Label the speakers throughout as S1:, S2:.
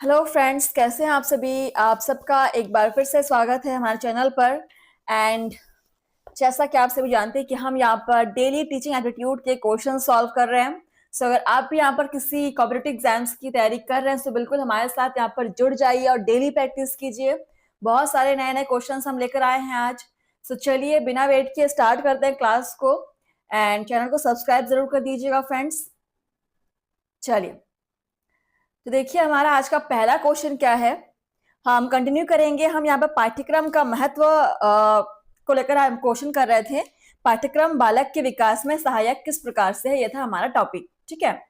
S1: Hello friends, कैसे हैं आप सभी। आप सबका एक बार फिर से स्वागत है हमारे चैनल पर। एंड जैसा कि आप सभी जानते हैं कि हम यहाँ पर डेली टीचिंग एप्टीट्यूड के क्वेश्चन सॉल्व कर रहे हैं। सो अगर आप भी यहाँ पर किसी कॉम्पिटिटिव एग्जाम्स की तैयारी कर रहे हैं तो बिल्कुल हमारे साथ यहाँ पर जुड़ जाइए और डेली प्रैक्टिस कीजिए। बहुत सारे नए नए क्वेश्चन हम लेकर आए हैं आज। सो चलिए बिना वेट किए स्टार्ट करते हैं क्लास को। एंड चैनल को सब्सक्राइब जरूर कर दीजिएगा फ्रेंड्स। चलिए, तो देखिए हमारा आज का पहला क्वेश्चन क्या है। हम कंटिन्यू करेंगे। हम यहाँ पर पाठ्यक्रम का महत्व को लेकर हम क्वेश्चन कर रहे थे। पाठ्यक्रम बालक के विकास में सहायक किस प्रकार से है, यह था हमारा टॉपिक। ठीक है,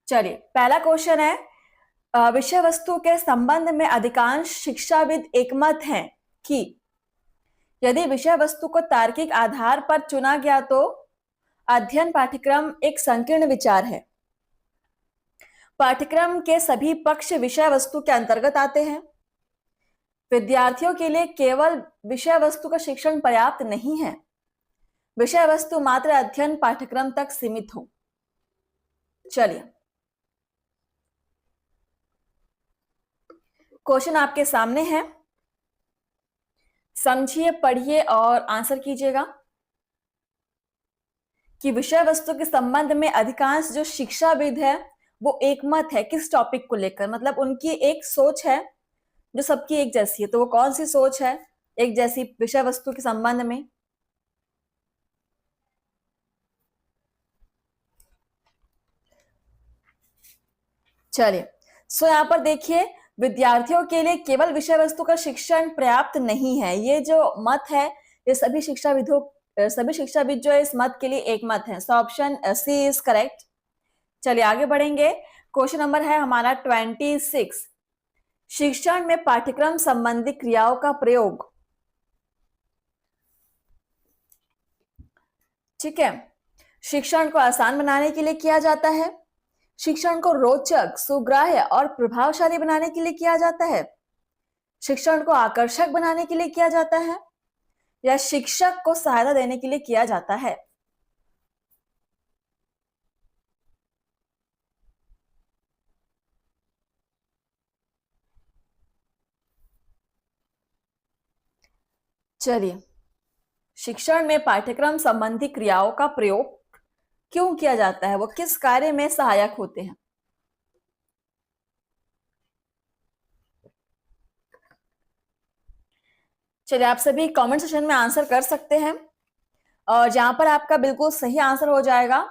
S1: चलिए पहला क्वेश्चन है। विषय वस्तु के संबंध में अधिकांश शिक्षाविद एकमत हैं कि यदि विषय वस्तु को तार्किक आधार पर चुना गया तो अध्ययन पाठ्यक्रम एक संकीर्ण विचार है। पाठ्यक्रम के सभी पक्ष विषय वस्तु के अंतर्गत आते हैं। विद्यार्थियों के लिए केवल विषय वस्तु का शिक्षण पर्याप्त नहीं है। विषय वस्तु मात्र अध्ययन पाठ्यक्रम तक सीमित हो। चलिए, क्वेश्चन आपके सामने है, समझिए, पढ़िए और आंसर कीजिएगा कि विषय वस्तु के संबंध में अधिकांश जो शिक्षाविद है वो एकमत है किस टॉपिक को लेकर। मतलब उनकी एक सोच है जो सबकी एक जैसी है। तो वो कौन सी सोच है एक जैसी विषय वस्तु के संबंध में? चलिए, सो यहाँ पर देखिए, विद्यार्थियों के लिए केवल विषय वस्तु का शिक्षण पर्याप्त नहीं है। ये जो मत है ये सभी शिक्षाविद जो है इस मत के लिए एक मत है। So option C is correct. चलिए आगे बढ़ेंगे। क्वेश्चन नंबर है हमारा 26। शिक्षण में पाठ्यक्रम संबंधी क्रियाओं का प्रयोग। ठीक है, शिक्षण को आसान बनाने के लिए किया जाता है, शिक्षण को रोचक, सुग्राह्य और प्रभावशाली बनाने के लिए किया जाता है, शिक्षण को आकर्षक बनाने के लिए किया जाता है, या शिक्षक को सहायता देने के लिए किया जाता है। चलिए, शिक्षण में पाठ्यक्रम संबंधी क्रियाओं का प्रयोग क्यों किया जाता है, वो किस कार्य में सहायक होते हैं? चलिए, आप सभी कमेंट सेक्शन में आंसर कर सकते हैं और जहां पर आपका बिल्कुल सही आंसर हो जाएगा,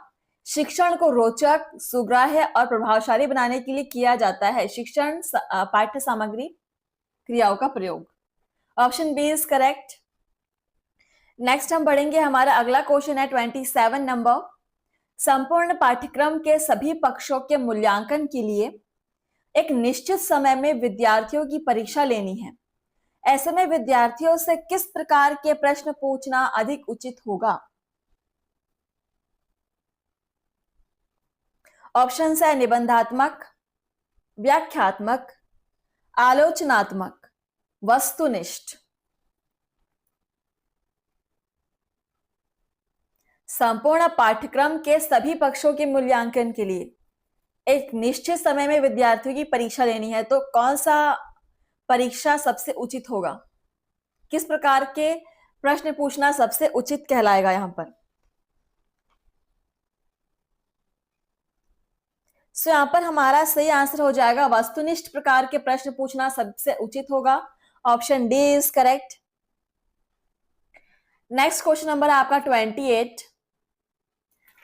S1: शिक्षण को रोचक, सुग्राह्य और प्रभावशाली बनाने के लिए किया जाता है शिक्षण पाठ्य सामग्री क्रियाओं का प्रयोग। Option B is correct. Next हम बढ़ेंगे। हमारा अगला क्वेश्चन है 27 नंबर। संपूर्ण पाठ्यक्रम के सभी पक्षों के मूल्यांकन के लिए एक निश्चित समय में विद्यार्थियों की परीक्षा लेनी है। ऐसे में विद्यार्थियों से किस प्रकार के प्रश्न पूछना अधिक उचित होगा? ऑप्शन है निबंधात्मक, व्याख्यात्मक, आलोचनात्मक, वस्तुनिष्ठ। संपूर्ण पाठ्यक्रम के सभी पक्षों के मूल्यांकन के लिए एक निश्चित समय में विद्यार्थियों की परीक्षा लेनी है, तो कौन सा परीक्षा सबसे उचित होगा? किस प्रकार के प्रश्न पूछना सबसे उचित कहलाएगा यहां पर? सो यहां पर हमारा सही आंसर हो जाएगा वस्तुनिष्ठ प्रकार के प्रश्न पूछना सबसे उचित होगा। Option D is correct. Next question number है आपका 28।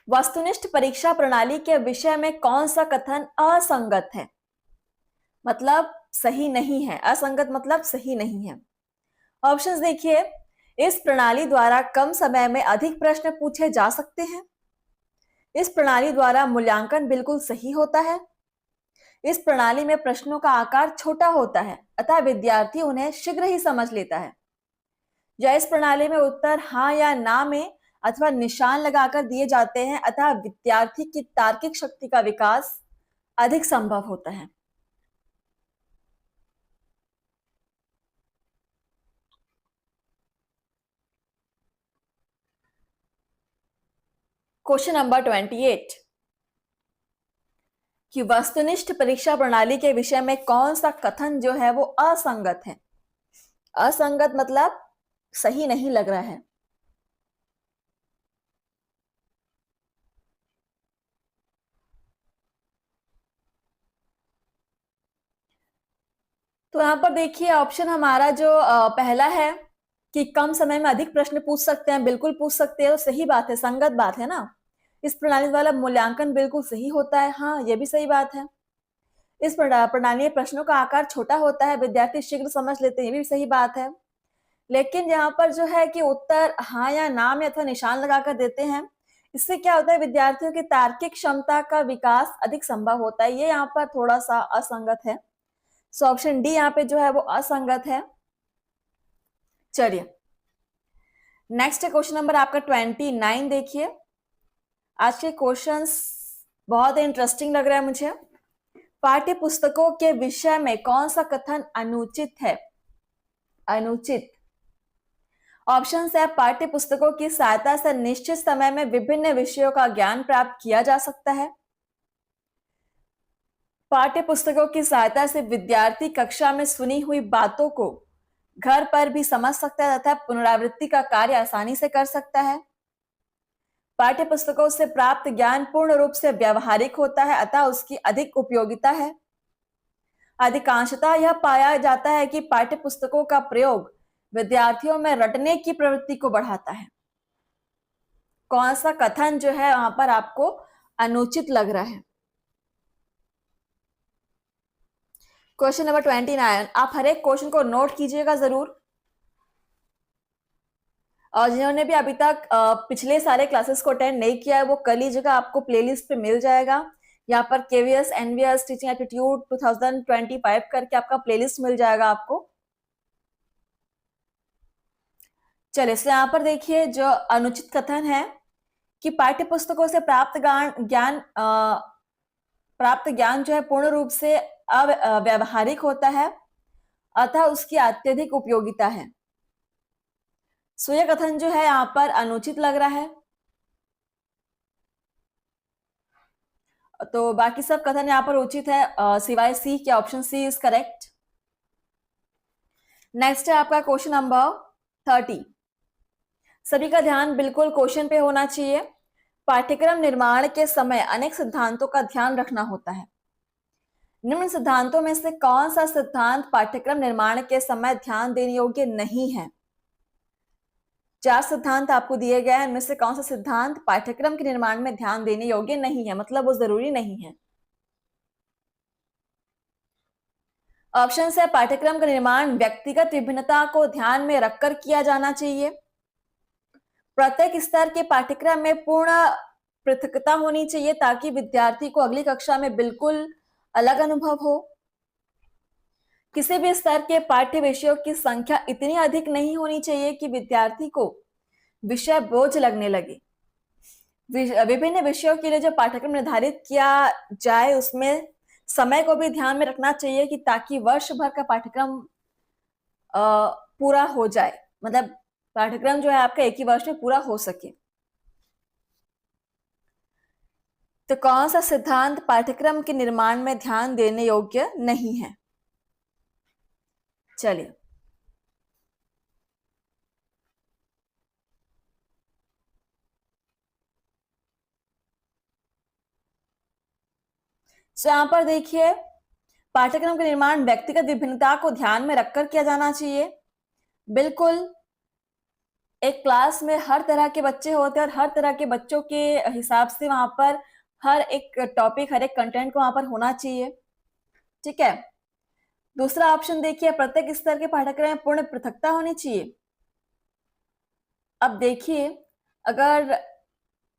S1: वस्तुनिष्ठ परीक्षा प्रणाली के विषय में कौन सा कथन असंगत है? मतलब सही नहीं है। असंगत मतलब सही नहीं है। ऑप्शंस देखिए, इस प्रणाली द्वारा कम समय में अधिक प्रश्न पूछे जा सकते हैं, इस प्रणाली द्वारा मूल्यांकन बिल्कुल सही होता है, इस प्रणाली में प्रश्नों का आकार छोटा होता है अतः विद्यार्थी उन्हें शीघ्र ही समझ लेता है, या इस प्रणाली में उत्तर हाँ या ना में अथवा निशान लगाकर दिए जाते हैं अतः विद्यार्थी की तार्किक शक्ति का विकास अधिक संभव होता है। Question number 28। कि वस्तुनिष्ठ परीक्षा प्रणाली के विषय में कौन सा कथन जो है वो असंगत है। असंगत मतलब सही नहीं लग रहा है। तो यहां पर देखिए ऑप्शन हमारा जो पहला है कि कम समय में अधिक प्रश्न पूछ सकते हैं, बिल्कुल पूछ सकते हैं, तो सही बात है, संगत बात है ना। इस प्रणाली वाला मूल्यांकन बिल्कुल सही होता है, हाँ ये भी सही बात है। इस प्रणाली में प्रश्नों का आकार छोटा होता है, विद्यार्थी शीघ्र समझ लेते हैं, ये भी सही बात है। लेकिन यहाँ पर जो है कि उत्तर हाँ या ना में अथवा निशान लगाकर देते हैं, इससे क्या होता है, विद्यार्थियों की तार्किक क्षमता का विकास अधिक संभव होता है, ये यहाँ पर थोड़ा सा असंगत है। सो ऑप्शन डी यहाँ पे जो है वो असंगत है। चलिए नेक्स्ट क्वेश्चन नंबर आपका 29 देखिए। आज के क्वेश्चंस बहुत इंटरेस्टिंग लग रहा है मुझे। पाठ्य पुस्तकों के विषय में कौन सा कथन अनुचित है। अनुचित ऑप्शन है, पाठ्य पुस्तकों की सहायता से निश्चित समय में विभिन्न विषयों का ज्ञान प्राप्त किया जा सकता है। पाठ्य पुस्तकों की सहायता से विद्यार्थी कक्षा में सुनी हुई बातों को घर पर भी समझ सकता है तथा पुनरावृत्ति का कार्य आसानी से कर सकता है। पाठ्य पुस्तकों से प्राप्त ज्ञान पूर्ण रूप से व्यावहारिक होता है अतः उसकी अधिक उपयोगिता है। अधिकांशतः यह पाया जाता है कि पाठ्य पुस्तकों का प्रयोग विद्यार्थियों में रटने की प्रवृत्ति को बढ़ाता है। कौन सा कथन जो है वहां पर आपको अनुचित लग रहा है। क्वेश्चन नंबर 29, आप हर एक क्वेश्चन को नोट कीजिएगा जरूर। और जिन्होंने भी अभी तक पिछले सारे क्लासेस को अटेंड नहीं किया है वो कर लीजिएगा, आपको प्लेलिस्ट पे मिल जाएगा। यहाँ पर केवीएस एनवीएस टीचिंग एप्टीट्यूड 2025 करके आपका प्लेलिस्ट मिल जाएगा आपको। चलिए इसलिए यहाँ पर देखिए जो अनुचित कथन है कि पाठ्य पुस्तकों से प्राप्त ज्ञान जो है पूर्ण रूप से अव्यावहारिक होता है अतः उसकी अत्यधिक उपयोगिता है। सो यह कथन जो है यहाँ पर अनुचित लग रहा है। तो बाकी सब कथन यहाँ पर उचित है सिवाय सी के, option C is correct. Next है आपका क्वेश्चन नंबर 30। सभी का ध्यान बिल्कुल क्वेश्चन पे होना चाहिए। पाठ्यक्रम निर्माण के समय अनेक सिद्धांतों का ध्यान रखना होता है। निम्न सिद्धांतों में से कौन सा सिद्धांत पाठ्यक्रम निर्माण के समय ध्यान देने योग्य नहीं है। 4 सिद्धांत आपको दिए गए हैं, इनमें से कौन सा सिद्धांत पाठ्यक्रम के निर्माण में ध्यान देने योग्य नहीं है, मतलब वो जरूरी नहीं है। ऑप्शन है, पाठ्यक्रम का निर्माण व्यक्तिगत विभिन्नता को ध्यान में रखकर किया जाना चाहिए। प्रत्येक स्तर के पाठ्यक्रम में पूर्ण पृथकता होनी चाहिए ताकि विद्यार्थी को अगली कक्षा में बिल्कुल अलग अनुभव हो। किसी भी स्तर के पाठ्य विषयों की संख्या इतनी अधिक नहीं होनी चाहिए कि विद्यार्थी को विषय बोझ लगने लगे। विभिन्न विषयों के लिए जो पाठ्यक्रम निर्धारित किया जाए उसमें समय को भी ध्यान में रखना चाहिए कि ताकि वर्ष भर का पाठ्यक्रम पूरा हो जाए, मतलब पाठ्यक्रम जो है आपका एक ही वर्ष में पूरा हो सके। तो कौन सा सिद्धांत पाठ्यक्रम के निर्माण में ध्यान देने योग्य नहीं है। चलिए तो यहां पर देखिए पाठ्यक्रम का निर्माण व्यक्तिगत विभिन्नता को ध्यान में रखकर किया जाना चाहिए। बिल्कुल एक क्लास में हर तरह के बच्चे होते हैं और हर तरह के बच्चों के हिसाब से वहां पर हर एक टॉपिक, हर एक कंटेंट को वहां पर होना चाहिए। ठीक है। दूसरा ऑप्शन देखिए, प्रत्येक स्तर के पाठ्यक्रम में पूर्ण पृथकता होनी चाहिए। अब देखिए अगर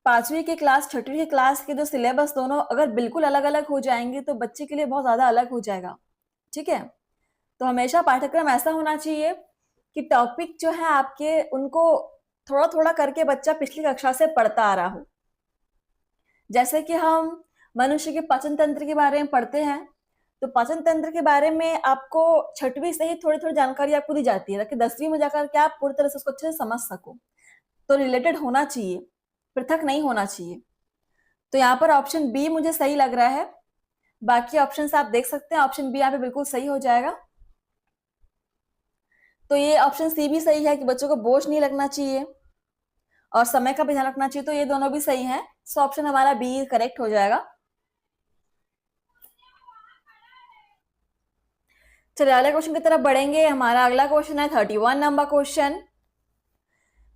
S1: 5वीं की क्लास 6वीं की क्लास के जो सिलेबस दोनों अगर बिल्कुल अलग अलग हो जाएंगे तो बच्चे के लिए बहुत ज्यादा अलग हो जाएगा। ठीक है। तो हमेशा पाठ्यक्रम ऐसा होना चाहिए कि टॉपिक जो है आपके उनको थोड़ा थोड़ा करके बच्चा पिछली कक्षा से पढ़ता आ रहा हो। जैसे कि हम मनुष्य के पाचन तंत्र के बारे में पढ़ते हैं तो पाचन तंत्र के बारे में आपको 6वीं से ही थोड़ी थोड़ी जानकारी आपको दी जाती है ताकि 10वीं में जाकर के आप पूरी तरह से उसको अच्छे से समझ सको। तो रिलेटेड होना चाहिए, पृथक नहीं होना चाहिए। तो यहाँ पर ऑप्शन बी मुझे सही लग रहा है। बाकी ऑप्शंस आप देख सकते हैं, ऑप्शन बी यहाँ पे बिल्कुल सही हो जाएगा। तो ये ऑप्शन सी भी सही है कि बच्चों को बोझ नहीं लगना चाहिए और समय का भी ध्यान रखना चाहिए, तो ये दोनों भी सही हैं। सो ऑप्शन हमारा बी करेक्ट हो जाएगा। चलिए अगले क्वेश्चन की तरफ बढ़ेंगे। हमारा अगला क्वेश्चन है 31 नंबर क्वेश्चन।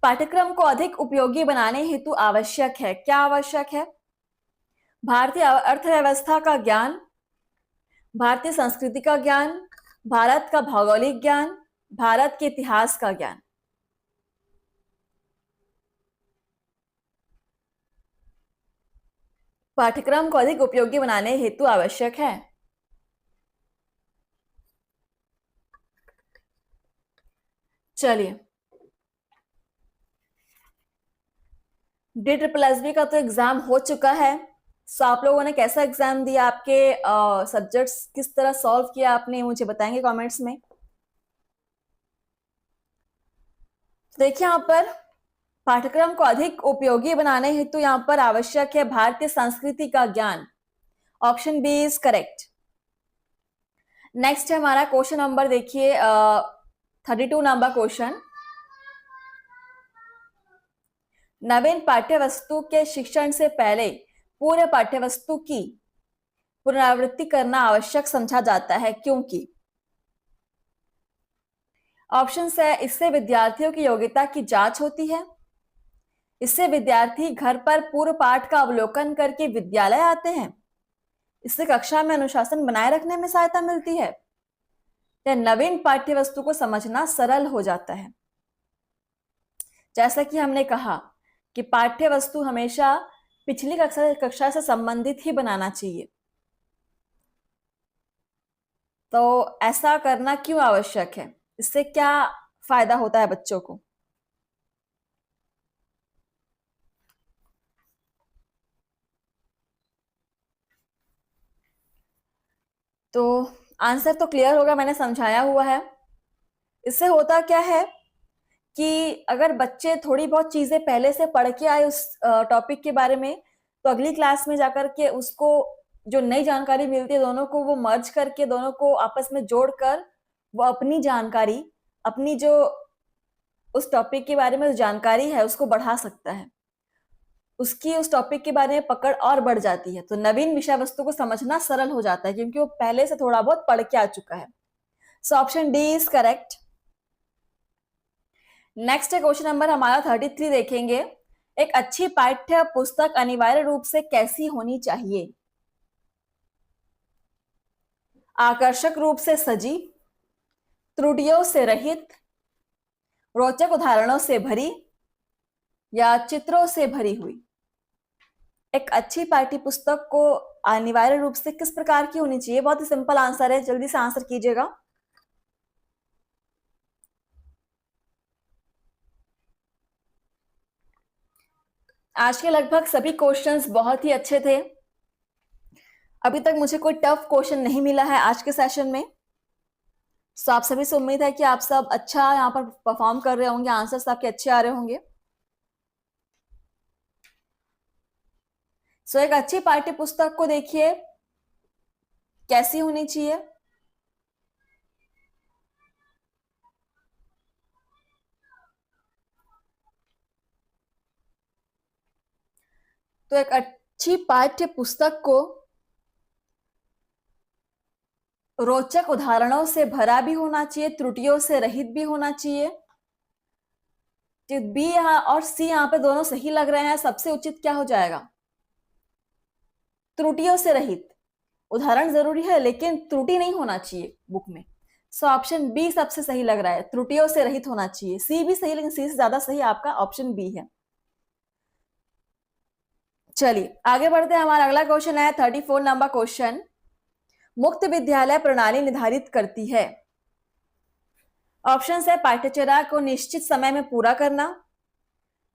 S1: पाठ्यक्रम को अधिक उपयोगी बनाने हेतु आवश्यक है, क्या आवश्यक है? भारतीय अर्थव्यवस्था का ज्ञान, भारतीय संस्कृति का ज्ञान, भारत का भौगोलिक ज्ञान, भारत के इतिहास का ज्ञान। पाठ्यक्रम को अधिक उपयोगी बनाने हेतु आवश्यक है। चलिए, DSSB का तो एग्जाम हो चुका है। सो आप लोगों ने कैसा एग्जाम दिया, आपके सब्जेक्ट्स किस तरह सॉल्व किया आपने, मुझे बताएंगे कमेंट्स में। देखिए यहाँ पर पाठ्यक्रम को अधिक उपयोगी बनाने हेतु यहाँ पर आवश्यक है भारतीय संस्कृति का ज्ञान। Option B is correct. Next है हमारा क्वेश्चन नंबर, देखिए 32 नंबर क्वेश्चन। नवीन पाठ्यवस्तु के शिक्षण से पहले पूरे पाठ्यवस्तु की पुनरावृत्ति करना आवश्यक समझा जाता है, क्योंकि ऑप्शन है इससे विद्यार्थियों की योग्यता की जांच होती है, इससे विद्यार्थी घर पर पूर्व पाठ का अवलोकन करके विद्यालय आते हैं, इससे कक्षा में अनुशासन बनाए रखने में सहायता मिलती है, या नवीन पाठ्यवस्तु को समझना सरल हो जाता है। जैसा कि हमने कहा कि पाठ्यवस्तु हमेशा पिछली कक्षा से संबंधित ही बनाना चाहिए, तो ऐसा करना क्यों आवश्यक है, इससे क्या फायदा होता है बच्चों को? तो आंसर तो क्लियर होगा, मैंने समझाया हुआ है। इससे होता क्या है कि अगर बच्चे थोड़ी बहुत चीजें पहले से पढ़ के आए उस टॉपिक के बारे में, तो अगली क्लास में जाकर के उसको जो नई जानकारी मिलती है, दोनों को वो मर्ज करके, दोनों को आपस में जोड़कर वो अपनी जानकारी, अपनी जो उस टॉपिक के बारे में जानकारी है उसको बढ़ा सकता है, उसकी उस टॉपिक के बारे में पकड़ और बढ़ जाती है। तो नवीन विषय वस्तु को समझना सरल हो जाता है क्योंकि वो पहले से थोड़ा बहुत पढ़ के आ चुका है। So option D is correct. Next है क्वेश्चन नंबर हमारा 33, देखेंगे। एक अच्छी पाठ्य पुस्तक अनिवार्य रूप से कैसी होनी चाहिए? आकर्षक रूप से सजी, त्रुटियों से रहित, रोचक उदाहरणों से भरी, या चित्रों से भरी हुई। एक अच्छी पाठ्य पुस्तक को अनिवार्य रूप से किस प्रकार की होनी चाहिए? बहुत ही सिंपल आंसर है, जल्दी से आंसर कीजिएगा। आज के लगभग सभी क्वेश्चंस बहुत ही अच्छे थे। अभी तक मुझे कोई टफ क्वेश्चन नहीं मिला है आज के सेशन में। सो आप सभी से उम्मीद है कि आप सब अच्छा यहाँ पर परफॉर्म कर रहे होंगे, आंसर्स आपके अच्छे आ रहे होंगे। सो एक अच्छी पाठ्य पुस्तक को देखिए कैसी होनी चाहिए। तो एक अच्छी पाठ्य पुस्तक को रोचक उदाहरणों से भरा भी होना चाहिए, त्रुटियों से रहित भी होना चाहिए। तो बी यहाँ और सी यहाँ पे दोनों सही लग रहे हैं। सबसे उचित क्या हो जाएगा? त्रुटियों से रहित। उदाहरण जरूरी है लेकिन त्रुटि नहीं होना चाहिए बुक में। सो ऑप्शन बी सबसे सही लग रहा है, त्रुटियों से रहित होना चाहिए। सी भी सही लेकिन सी से ज्यादा सही आपका ऑप्शन बी है। चलिए आगे बढ़ते हैं। हमारा अगला क्वेश्चन है 34 नंबर क्वेश्चन। मुक्त विद्यालय प्रणाली निर्धारित करती है। ऑप्शन है पाठ्यचर्या को निश्चित समय में पूरा करना,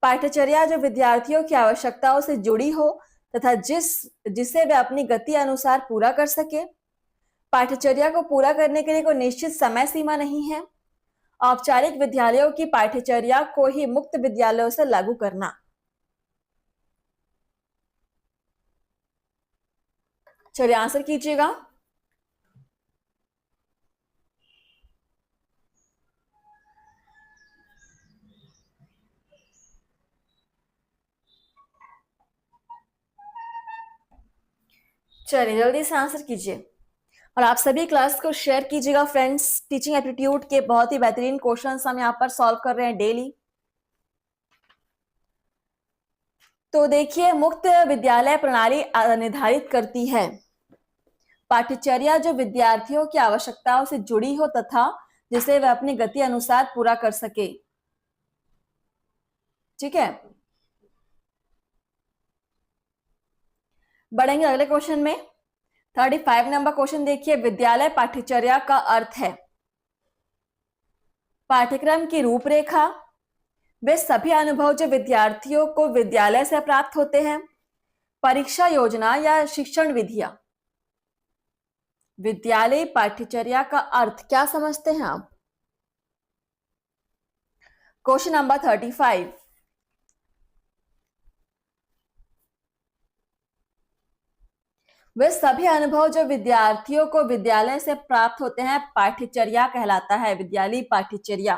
S1: पाठ्यचर्या जो विद्यार्थियों की आवश्यकताओं से जुड़ी हो तथा जिसे वे अपनी गति अनुसार पूरा कर सके, पाठ्यचर्या को पूरा करने के लिए कोई निश्चित समय सीमा नहीं है, औपचारिक विद्यालयों की पाठ्यचर्या को ही मुक्त विद्यालयों से लागू करना। चलिए आंसर कीजिएगा। चलिए जल्दी से आंसर कीजिए और आप सभी क्लास को शेयर कीजिएगा फ्रेंड्स। टीचिंग एप्टीट्यूड के बहुत ही बेहतरीन क्वेश्चंस हम यहाँ पर सॉल्व कर रहे हैं डेली। तो देखिए, मुक्त विद्यालय प्रणाली निर्धारित करती है पाठ्यचर्या जो विद्यार्थियों की आवश्यकताओं से जुड़ी हो तथा जिसे वह अपनी गति अनुसार पूरा कर सके। ठीक है, बढ़ेंगे अगले क्वेश्चन में। 35 नंबर क्वेश्चन देखिए, विद्यालय पाठ्यचर्या का अर्थ है पाठ्यक्रम की रूपरेखा, वे सभी अनुभव जो विद्यार्थियों को विद्यालय से प्राप्त होते हैं, परीक्षा योजना या शिक्षण विधियां। विद्यालय पाठ्यचर्या का अर्थ क्या समझते हैं आप? क्वेश्चन नंबर 35, वे सभी अनुभव जो विद्यार्थियों को विद्यालय से प्राप्त होते हैं पाठ्यचर्या कहलाता है। विद्यालय पाठ्यचर्या,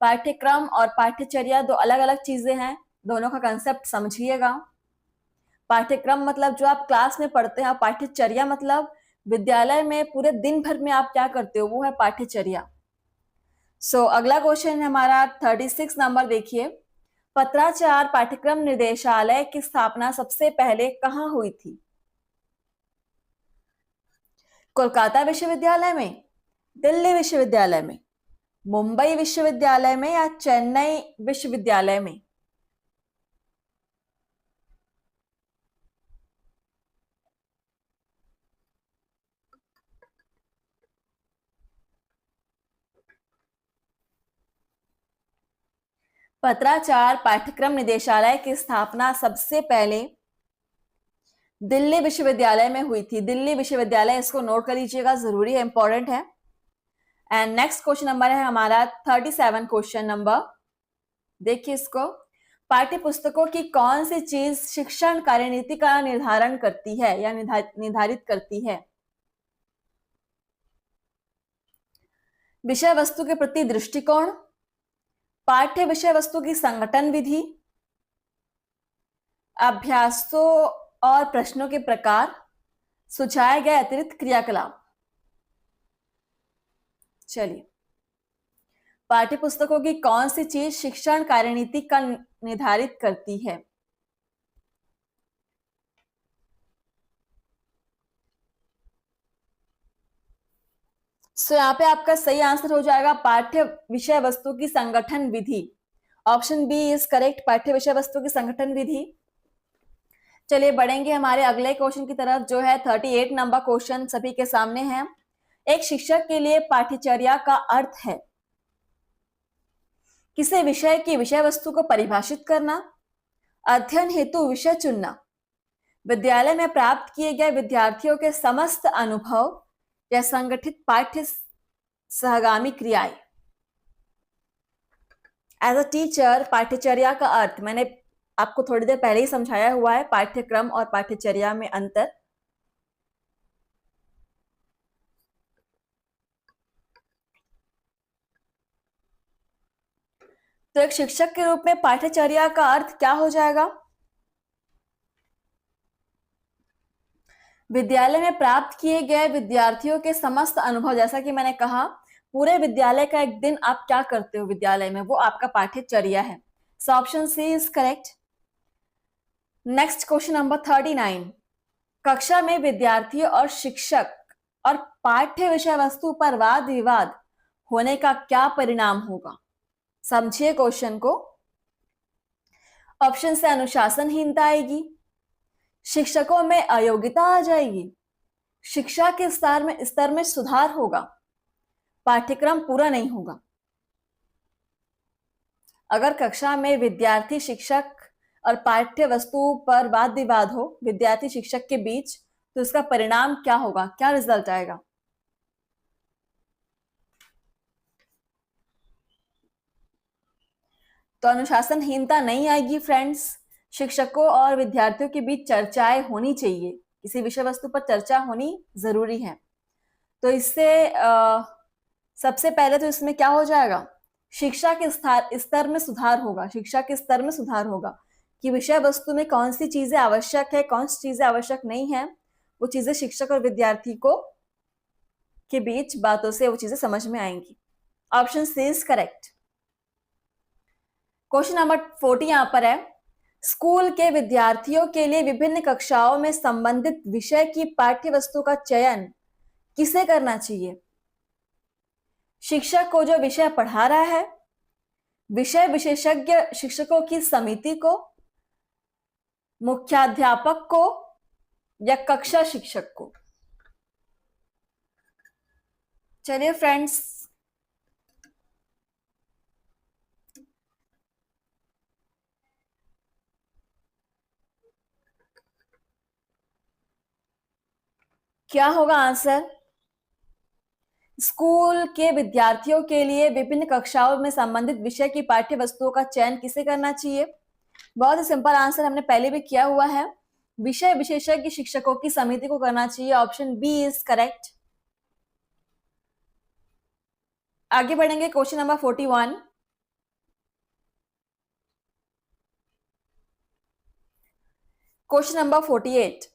S1: पाठ्यक्रम और पाठ्यचर्या दो अलग अलग चीजें हैं, दोनों का कंसेप्ट समझिएगा। पाठ्यक्रम मतलब जो आप क्लास में पढ़ते हैं, पाठ्यचर्या मतलब विद्यालय में पूरे दिन भर में आप क्या करते हो, वो है पाठ्यचर्या। अगला क्वेश्चन है हमारा 36 नंबर देखिए, पत्राचार पाठ्यक्रम निदेशालय की स्थापना सबसे पहले कहाँ हुई थी? कोलकाता विश्वविद्यालय में, दिल्ली विश्वविद्यालय में, मुंबई विश्वविद्यालय में या चेन्नई विश्वविद्यालय में? पत्राचार पाठ्यक्रम निदेशालय की स्थापना सबसे पहले दिल्ली विश्वविद्यालय में हुई थी। दिल्ली विश्वविद्यालय, इसको नोट कर लीजिएगा, जरूरी है, इंपॉर्टेंट है। एंड नेक्स्ट क्वेश्चन नंबर है हमारा 37 क्वेश्चन नंबर, देखिए इसको, पाठ्य पुस्तकों की कौन सी चीज शिक्षण कार्यनीति का निर्धारण करती है या निर्धारित करती है? विषय वस्तु के प्रति दृष्टिकोण, पाठ्य विषय वस्तु की संगठन विधि, अभ्यासों और प्रश्नों के प्रकार, सुझाए गए अतिरिक्त क्रियाकलाप। चलिए, पाठ्य पुस्तकों की कौन सी चीज शिक्षण कार्यनीति का निर्धारित करती है? यहाँ पे आपका सही आंसर हो जाएगा पाठ्य विषय वस्तु की संगठन विधि। ऑप्शन बी इज करेक्ट, पाठ्य विषय वस्तु की संगठन विधि। चलिए बढ़ेंगे हमारे अगले क्वेश्चन की तरफ, जो है 38 नंबर क्वेश्चन सभी के सामने है। एक शिक्षक के लिए पाठ्यचर्या का अर्थ है किसी विषय की विषय वस्तु को परिभाषित करना, अध्ययन हेतु विषय चुनना, विद्यालय में प्राप्त किए गए विद्यार्थियों के समस्त अनुभव या संगठित पाठ्य सहगामी क्रियाएं। एज अ टीचर, पाठ्यचर्या का अर्थ मैंने आपको थोड़ी देर पहले ही समझाया हुआ है, पाठ्यक्रम और पाठ्यचर्या में अंतर। तो एक शिक्षक के रूप में पाठ्यचर्या का अर्थ क्या हो जाएगा? विद्यालय में प्राप्त किए गए विद्यार्थियों के समस्त अनुभव, जैसा कि मैंने कहा पूरे विद्यालय का एक दिन आप क्या करते हो विद्यालय में, वो आपका पाठ्यचर्या है। So option C is correct. Next question number 39, कक्षा में विद्यार्थियों और शिक्षक और पाठ्य विषय वस्तु पर वाद विवाद होने का क्या परिणाम होगा? समझिए क्वेश्चन को। ऑप्शन से अनुशासनहीनता आएगी, शिक्षकों में अयोग्यता आ जाएगी, शिक्षा के स्तर में सुधार होगा, पाठ्यक्रम पूरा नहीं होगा। अगर कक्षा में विद्यार्थी शिक्षक और पाठ्य वस्तु पर वाद विवाद हो विद्यार्थी शिक्षक के बीच, तो इसका परिणाम क्या होगा, क्या रिजल्ट आएगा? तो अनुशासनहीनता नहीं आएगी फ्रेंड्स, शिक्षकों और विद्यार्थियों के बीच चर्चाएं होनी चाहिए, किसी विषय वस्तु पर चर्चा होनी जरूरी है। तो इससे सबसे पहले तो इसमें क्या हो जाएगा, शिक्षा के स्तर में सुधार होगा, शिक्षा के स्तर में सुधार होगा कि विषय वस्तु में कौन सी चीजें आवश्यक है, कौन सी चीजें आवश्यक नहीं है, वो चीजें शिक्षक और विद्यार्थी को के बीच बातों से वो चीजें समझ में आएंगी। Option C is correct. Question number 40 यहां पर है, स्कूल के विद्यार्थियों के लिए विभिन्न कक्षाओं में संबंधित विषय की पाठ्य वस्तु का चयन किसे करना चाहिए? शिक्षक को जो विषय पढ़ा रहा है, विषय विशेषज्ञ शिक्षकों की समिति को, मुख्याध्यापक को, या कक्षा शिक्षक को? चलिए फ्रेंड्स, क्या होगा आंसर? स्कूल के विद्यार्थियों के लिए विभिन्न कक्षाओं में संबंधित विषय की पाठ्य वस्तुओं का चयन किसे करना चाहिए? बहुत ही सिंपल आंसर, हमने पहले भी किया हुआ है, विषय विशेषज्ञ शिक्षकों की समिति को करना चाहिए। Option B is correct. आगे बढ़ेंगे, क्वेश्चन नंबर 41। क्वेश्चन नंबर 48,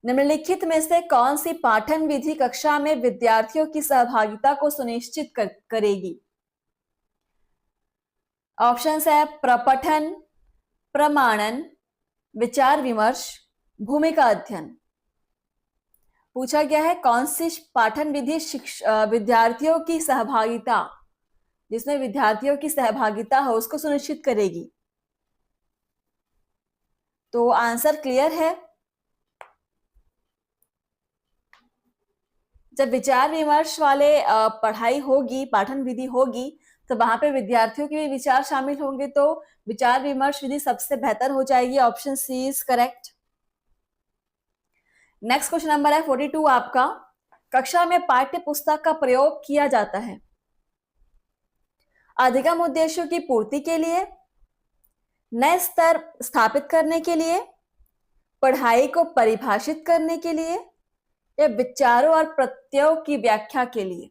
S1: निम्नलिखित में से कौन सी पाठन विधि कक्षा में विद्यार्थियों की सहभागिता को सुनिश्चित करेगी? ऑप्शंस है प्रपठन, प्रमाणन, विचार विमर्श, भूमिका अध्ययन। पूछा गया है कौन सी पाठन विधि विद्यार्थियों की सहभागिता, जिसमें विद्यार्थियों की सहभागिता हो, उसको सुनिश्चित करेगी। तो आंसर क्लियर है। जब विचार विमर्श वाले पढ़ाई होगी, पाठन विधि होगी, तो वहां पे विद्यार्थियों के भी विचार शामिल होंगे, तो विचार विमर्श विधि सबसे बेहतर हो जाएगी। Option C is correct. Next question number है 42 आपका, कक्षा में पाठ्य पुस्तक का प्रयोग किया जाता है अधिगम उद्देश्यों की पूर्ति के लिए, नए स्तर स्थापित करने के लिए, पढ़ाई को परिभाषित करने के लिए, या विचारों और प्रत्ययों की व्याख्या के लिए?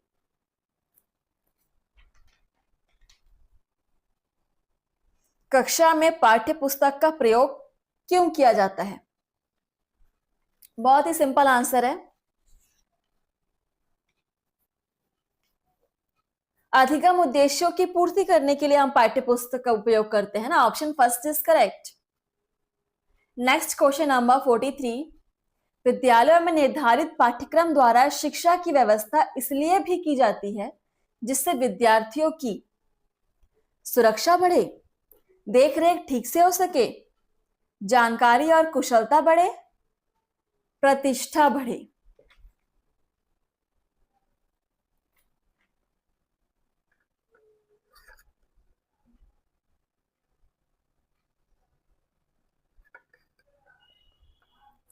S1: कक्षा में पाठ्य पुस्तक का प्रयोग क्यों किया जाता है? बहुत ही सिंपल आंसर है, अधिगम उद्देश्यों की पूर्ति करने के लिए हम पाठ्य पुस्तक का उपयोग करते हैं ना। Option first is correct. Next question number 43, विद्यालयों में निर्धारित पाठ्यक्रम द्वारा शिक्षा की व्यवस्था इसलिए भी की जाती है जिससे विद्यार्थियों की सुरक्षा बढ़े, देखरेख ठीक से हो सके, जानकारी और कुशलता बढ़े, प्रतिष्ठा बढ़े।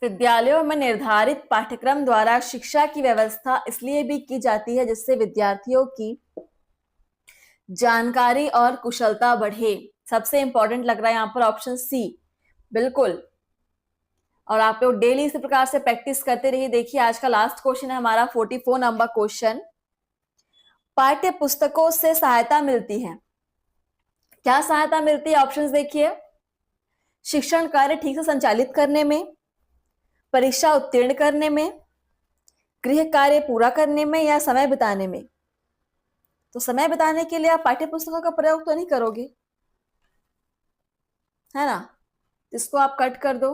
S1: विद्यालयों में निर्धारित पाठ्यक्रम द्वारा शिक्षा की व्यवस्था इसलिए भी की जाती है जिससे विद्यार्थियों की जानकारी और कुशलता बढ़े। सबसे इंपॉर्टेंट लग रहा है यहां पर ऑप्शन सी, बिल्कुल। और आप लोग डेली इसी प्रकार से प्रैक्टिस करते रहिए। देखिए आज का लास्ट क्वेश्चन है हमारा 44 नंबर क्वेश्चन, पाठ्य पुस्तकों से सहायता मिलती है, क्या सहायता मिलती है? ऑप्शंस देखिए, शिक्षण कार्य ठीक से संचालित करने में, परीक्षा उत्तीर्ण करने में, गृह कार्य पूरा करने में, या समय बिताने में। तो समय बिताने के लिए आप पाठ्य पुस्तकों का प्रयोग तो नहीं करोगे, है ना, इसको आप कट कर दो।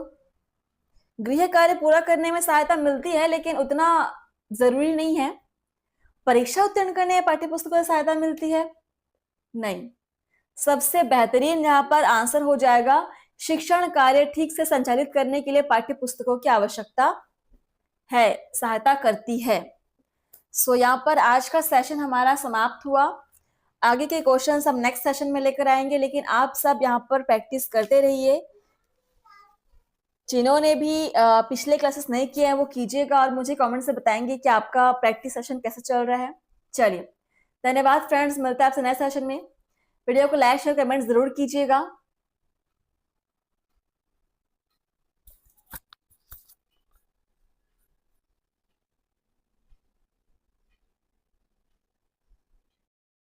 S1: गृह कार्य पूरा करने में सहायता मिलती है लेकिन उतना जरूरी नहीं है। परीक्षा उत्तीर्ण करने में पाठ्य पुस्तकों से सहायता मिलती है? नहीं। सबसे बेहतरीन यहां पर आंसर हो जाएगा, शिक्षण कार्य ठीक से संचालित करने के लिए पाठ्य पुस्तकों की आवश्यकता है, सहायता करती है। सो यहाँ पर आज का सेशन हमारा समाप्त हुआ। आगे के क्वेश्चंस हम नेक्स्ट सेशन में लेकर आएंगे, लेकिन आप सब यहाँ पर प्रैक्टिस करते रहिए। जिन्होंने भी पिछले क्लासेस नहीं किए हैं वो कीजिएगा और मुझे कमेंट से बताएंगे कि आपका प्रैक्टिस सेशन कैसे चल रहा है। चलिए, धन्यवाद फ्रेंड्स, मिलते हैं आपसे नए सेशन में। वीडियो को लाइक शेयर कमेंट जरूर कीजिएगा।